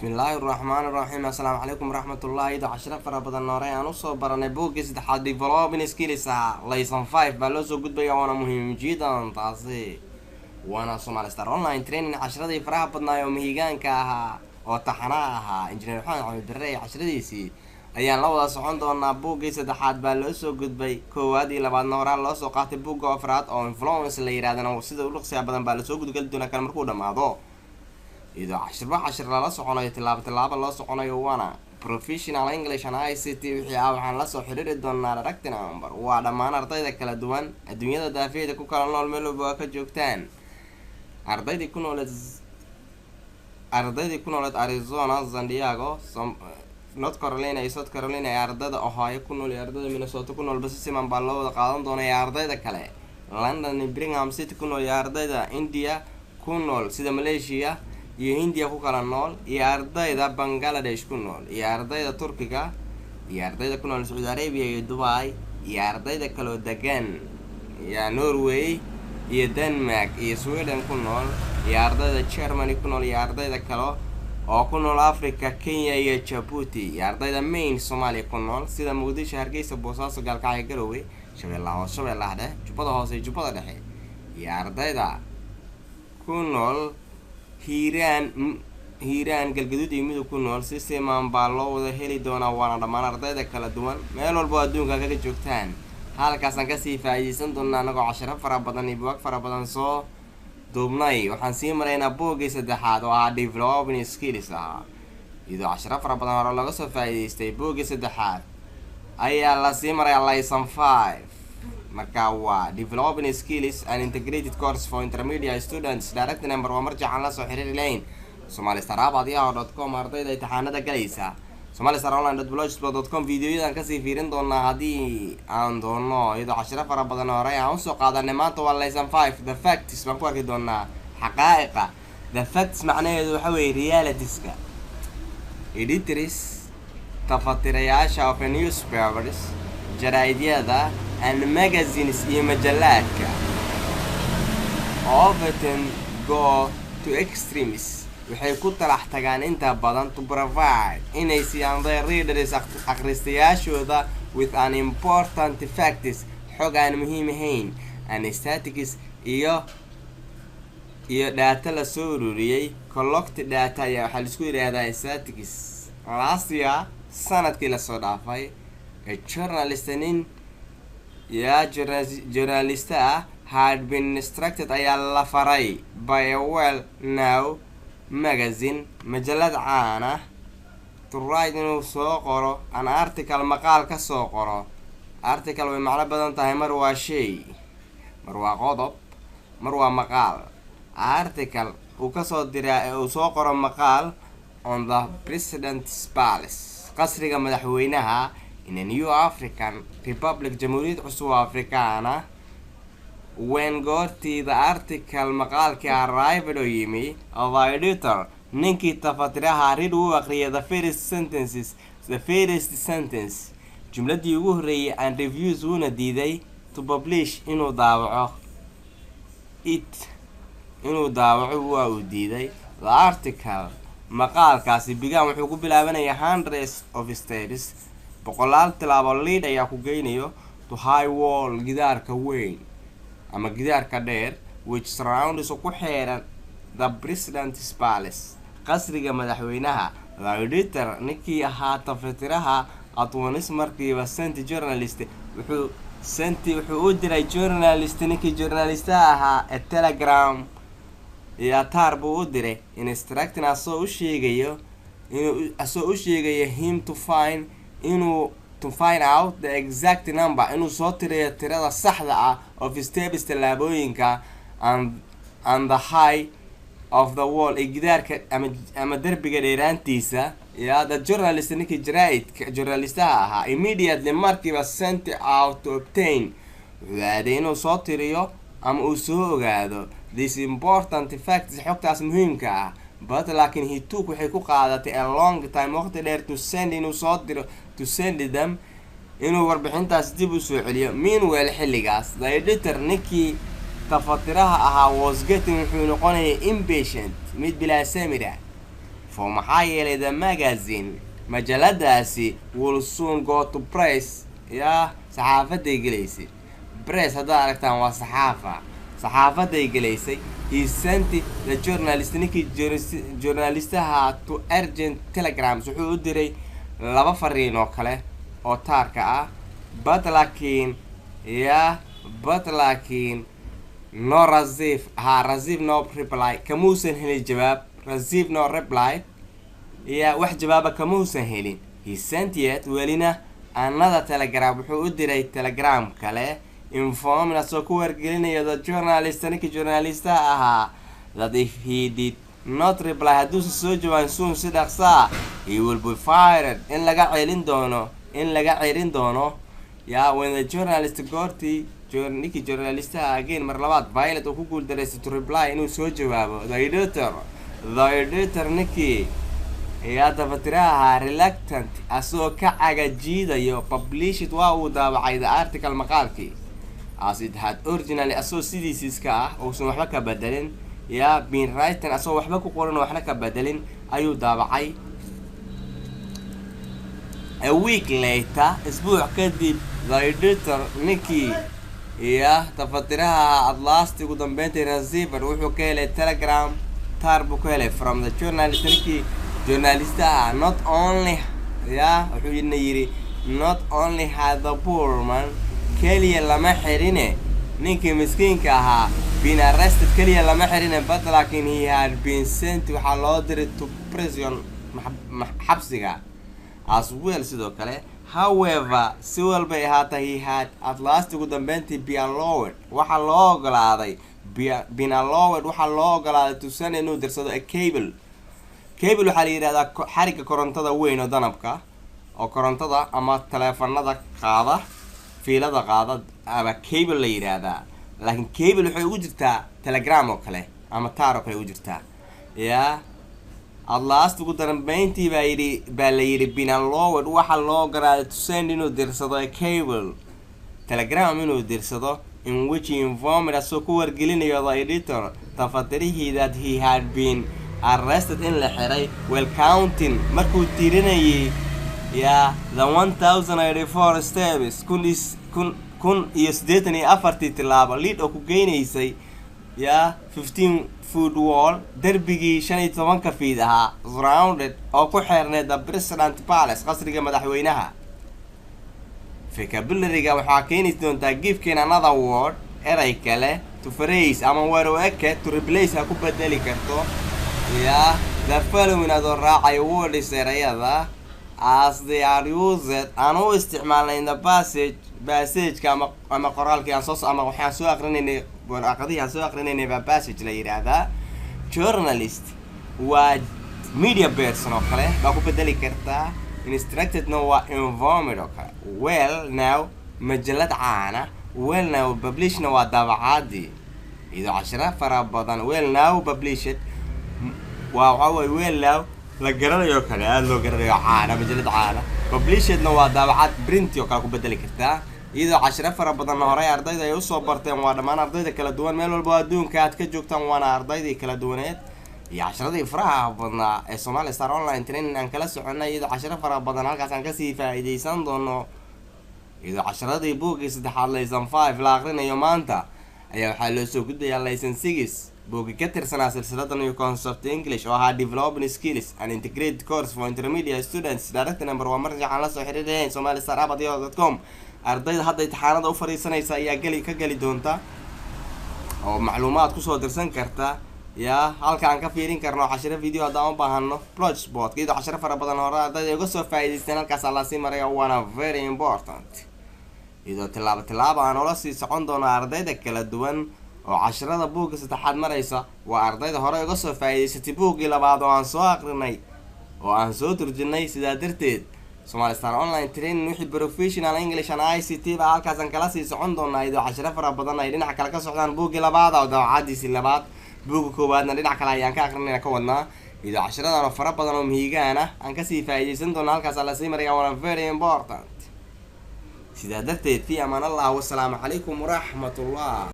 Bismillahirrahmanirrahim. Assalamu alaikum warahmatullahi wabarakatuh. Fara badan nooray aan u soo baranay buugga saddexaad developing skills lesson 5 baa loo soo gudbaya waana muhiim jiddan taasi waana Somali Star online training casharadii faraha badnaa oo mihigaanka ahaa oo taxanaa ahaa injineer Maxamed Axmed Barre casharadiisii ayaan la wada socon doonaa. buugga saddexaad baa loo soo gudbay koowaad iyo labaadna horaa loo soo qaatay buugga afraad oo influence la yiraahdo sida u luqsiga badan baa la soo gudgal doonaa kan markuu dhamaado إذا عشر لا سقنا يتلعب لا سقنا يوانا professional English and ICT وحي عن لا سو حرير الدون ركتنا نمبر وعلى ما نرتدي ذاك الدوان الدنيا دافية كوكا لنا الملو بواك جوكتان أرتدي يكون ولد أريزونا زاندياغو نوت كارولينا يسوت كارولينا أرتدي أوهاي يكون ولد أرتدي مينيسوتا يكون ولد بس سيمان بالله قادم دونا أرتدي ذاك له لندن برينغهام سيتي يكون ولد أرتدي إنديا يكون ولد سيدا ماليزيا iyo Hindiya ku kala nool iyo ardayda Bangladesh ku nool iyo ardayda Turkiga iyo ardayda ku nool Saudi Arabia iyo Dubai iyo ardayda kale degan iyo Norway iyo Denmark iyo Sweden ku nool iyo ardayda Germany ku nool iyo ardayda kale oo ku nool Africa Kenya iyo Djibouti iyo ardayda Maine Soomaaliya ku nool sida Muqdisho Hargeysa Boosaaso Galkacyo Garowe Shabeellaha Dhexe Jubbada Hoose iyo Jubbada Dhexe iyo ardayda ku nool hiiraan galgaduud iyo midug ku nool si siman baa loo wada heli doonaa waana dhammaan ardayda kala duwan meel walba adduunka kaga joogtaan halkaasaan kasii faa'iideysan doonaa anagoo casharo fara badan iyo buugaag fara badan soo duubnay. waxaan sii maraynaa buuggii saddexaad oo ahaa developing skills iyadoo casharo fara badan hore laga soo faa'iideystay. buuggii saddexaad ayaa la sii marayaa lesson 5 marka waa developing skills and integrated course for intermediate students. direct number waa marjacan la soo xiriiri lahayn somalistarabadiyaha.com ardayda imtixaanada galaysa somalistaronline.blogspot.com videoyadan kasii fiirin doonaa haddii aan doono iyadoo cashiro fara badan hore aan usoo qaadanay. maanta waa lesson 5 the facts baan ku arki doonaa xaqaa'iqa. the facts macnaheedu waxa weeye realitieska editors tafatirayaasha of newspapers jaraa'idyada and magazines iyo majallaadka often go to extremes waxay ku talax tagaan inta badan to provide inay siiyaan their readers akhristayaashooda with an important facts xog aan muhiim ahayn and statistics iyo data la soo ururiyay collected data ayaa waxaa laisku yidhaahdaa statistics. last year sanadkii lasoo dhaafay a journalist had been instructed ayaa la faray by a well-known magazine majallad caan ah to write inuu soo qoro an article maqaal ka soo qoro. article way macno badan tahay, mar waa shay, mar waa qodob, mar waa maqaal. article uu ka soo diraa uu soo qoro maqaal on the president's palace qasriga madaxweynaha in a new African Republic jamhuuriyad cusub Afrikaana. when goortii the article maqaalkii arrived oo yimi the editor ninkii tafatiraha read uu aqriyay the first sentence jumladii ugu horreeyay and reviews uuna diiday to publish inuu daawaco waa uu diiday. the article maqaalkaasi bigaan wuxuu ku bilaabanayaa hundreds of steps boqolaal tilaabo lead ayaa ku geynayo to high wall gidaarka weyn ama gidaarka dheer which surrounds ku xeeran the president's palace qasriga madaxweynaha. the editor ninkii ahaa tafatiraha atwanis markiiba sent journalist wuxuu u diray journalist ninkii journalistaha ahaa a telegram iyo taar buu u diray instructing asoo u sheegayo him to find out the exact number inuu soo tiriyo tirada saxda ah of steps tallaabooyinka and the height of the wall ee gidaarka ama derbiga dheeraantiisa. the journalist ninkii journalistaha ahaa immediately markiiba sent out to obtain wuxuu aaday inuu soo tiriyo ama uu soo ogaado this important facts xogtaas muhiimka ah. but laakiin he took waxay ku qaadatay a long time waqti dheer to send inuu soo diro to send them inuu warbixintaas dib u soo celiyo. meanwhile xilligaas the editor ninkii tafatiraha ahaa was getting wuxuu noqonayay impatient mid bilaa samira for maxaa yeelay the magazine majaladaasi will soon go to press saxaafaday gelaysay press haddaad aragtaan waa saxaafaday gelaysay he sent the journalist ninkii journalistaha to urgent telegrams wuxuu u diray 2 fariin oo kale oo taarka ah but laakiin no receive no reply kamuusan helin jawaab receive no reply wax jawaaba kamuusan helin he sent yet welina another telegram wuxuu u diray telegram kale informing soo ku wargelinayo the journalist ninkii journalistaha ahaa that if he did not reply hadduu soo jawaabin soon si dhaqsaa he will be fired in laga ceelin doono when the journalist goortii ninkii journalistaha again mar labaad violet uu ku guuldareystay to reply inuu soo jawaabo the editor ninkii dafatiraha reluctant asoo ka cagajiidayo published waa uu daabacay the article maqaalkii as it had originally asoo sidiisi iska ah uusan waxba ka bedelin been written asoo waxba ku qoran waxna ka bedelin ayuu daabacay a week later isbuuc kadib the editor ninkii dafatiraha at last ugu dambeyntii receiver wuxuu ka helay telegram taar buu ka helay from the journalist ninkii journalistaha not only wuxuu yidhi not only had the poor man keliya lama xirine ninkii miskiinka ahaa been arrested keliya lama xirine but laakiin he had been sent waxaa loo diray to prison xabsiga as well sidoo kale however si walbay ahaata he had at last ugu dambeyntii been allowed waxaa loo ogolaaday tusan inuu dirsado a cable waxaa la yidhahdaa xarigga korontada weyn oo danabka oo korontada ama taleefanada qaada fiilada qaada ama cable la yidhaahdaa laakiin cable waxay ugu jirtaa telegram oo kale ama taar oo kale ugu jirtaa at last ugu dambeyntii baa la yidhi been allowed waxaa loo ogolaaday to send inuu dirsado a cable telegram inuu dirsado in which he informed asoo ku wargelinayo the editor tafatirihii that he had been arrested in la xiray well counting markuu tirinayay the 1084 steps kun iyo 84 tilaabo lead oo ku geynaysay 15 foot wall derbigii 15 feet ahaa surrounded oo ku xeerneed the president palace qasriga madaxweynaha vocabulary-ga waxaa keeni doontaa give another word eray kale to phrase ama waro eke to replace ha ku bedeli karto the following adoo raacayo words erayada as they are used aan u isticmaalnay in the passage ama qoraalkii ama waxaan soo aqrinaynay warqadihii aan soo aqrinaynay baa passage la yidhaahdaa journalist waa media person oo kale baa ku bedeli kartaa instructedna waa informed oo kale well now majalad caana well now publishna waa daabacaadii iyadoo cashira fara badan well now published waxaa way well now la garanayo kale aad loo garanayo caana majalad caana publishedna waa daabacad print oo kale ku bedeli kartaa iyadoo cashira fara badan horay ardayda ay usoo barteen waa dhammaan ardayda kala duwan meel walba adduunka aad ka joogtaan waana ardaydii kala duwaneed iyo cashiradii faraha badnaa ee Somali Star Online Training aan kala soconay iyadoo cashira fara badan halkaas aan kasii faa'iideysan doono iyadoo cashiradii buugii 3 lesson 5 la aqrinayo maanta ayaa waxaa loo soo gudbayaa lesson 6 buugii ka tirsanaa silsilada New Concept English oo ahaa Developing Skills and Integrated Course for Intermediate Students direct number waa marjacaan la soo xiriireen somalistarabad.com ardayda hadda imtixaanada u fariisanaysa ayaa ka gali doonta oo macluumaad ku soo dirsan karta halka aan ka fiirin karno cashiro video hadda aan u baahano blogspot iyadoo cashiro fara badan hore ardayda uga soo faa'iideysteen halkaas la sii maray waana very important iyadoo tilaabo aan ula sii socon doono ardayda kala duwan oo cashirada buugga saddexaad maraysa waa ardayda hore uga soo faa'iideysatay buuggii labaad oo aan soo aqrinay oo aan soo turjinay sidaa darteed Somali Star Online Training wixii professional English and ICT ba halkaas aan kala sii socon doonaa iyadoo cashiro fara badan ay dhinaca kale ka socdaan buuggii labaad oo daawacadiisii labaad buugga koowaadna dhinaca kale ayaan ka aqrinayna ka wadnaa iyadoo cashiradan oo fara badan oo muhiigaan ah aan ka sii faa'iideysan doonaa halkaas la sii maray waana very important sidaa darteed fi amaan Allah wa salaamu calaykum wa rahmatullah.